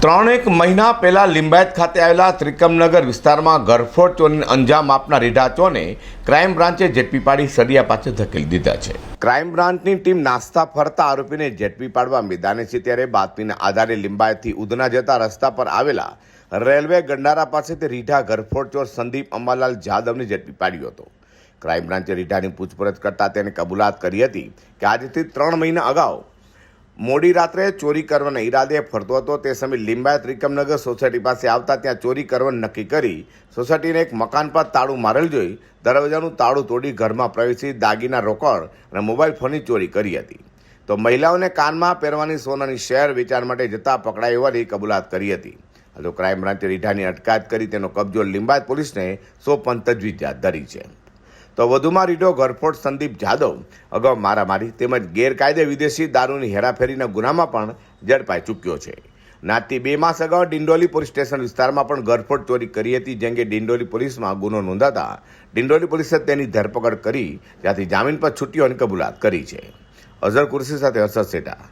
ત્રણેક મહિના પહેલા લિંબાયત ખાતે આવેલા ત્રિકમનગર વિસ્તારમાં ઘરફોડ ચોરીને અંજામ આપનાર રીઢા ચોરને ક્રાઇમ બ્રાન્ચે ઝડપી પાડી સળિયા પાછળ ધકેલી દીધા છે। ક્રાઇમ બ્રાન્ચની ટીમ નાસ્તા ફરતા આરોપીને ઝડપી પાડવા મેદાને છે, ત્યારે બાતમીના આધારે લિંબાયતથી ઉધના જતા રસ્તા પર આવેલા રેલવે ગંડારા પાસેથી રીઢા ઘરફોડ ચોર સંદીપ અંબાલાલ જાદવને ઝડપી પાડ્યો હતો। ક્રાઇમ બ્રાન્ચે રીઢાની પૂછપરછ કરતા તેને કબૂલાત કરી હતી કે આજથી 3 મહિના અગાઉ મોડી રાત્રે ચોરી કરવાના ઈરાદે ફરતો હતો। તે સમયે લિંબાયત ત્રિકમનગર સોસાયટી પાસે આવતા ત્યાં ચોરી કરવાનું નક્કી કરી સોસાયટીને એક મકાન પર તાળું મારેલ જોઈ દરવાજાનું તાળું તોડી ઘરમાં પ્રવેશી દાગીના, રોકડ અને મોબાઈલ ફોનની ચોરી કરી હતી। તો મહિલાઓને કાનમાં પહેરવાની સોનાની શેર વેચાણ માટે જતા પકડાઈ હોવાની કબૂલાત કરી હતી। તો ક્રાઇમ બ્રાન્ચે રીઢાની અટકાયત કરી તેનો કબજો લિંબાયત પોલીસને સોંપવાની તજવીજ હાથ ધરી છે। તો વધુમાં રીઢો ઘરફોડ સંદીપ જાદવ અગાઉ મારામારી તેમજ ગેરકાયદે વિદેશી દારૂની હેરાફેરીના ગુનામાં પણ ઝડપાઈ ચૂક્યો છે। આજથી 2 માસ અગાઉ ડિંડોલી પોલીસ સ્ટેશન વિસ્તારમાં પણ ઘરફોડ ચોરી કરી હતી, જેમ કે ડિંડોલી પોલીસમાં ગુનો નોંધાતા ડિંડોલી પોલીસે તેની ધરપકડ કરી ત્યાંથી જામીન પર છૂટ્યો અને કબૂલાત કરી છે। અઝર કુર્સી સાથે હર્ષદ સેઠા।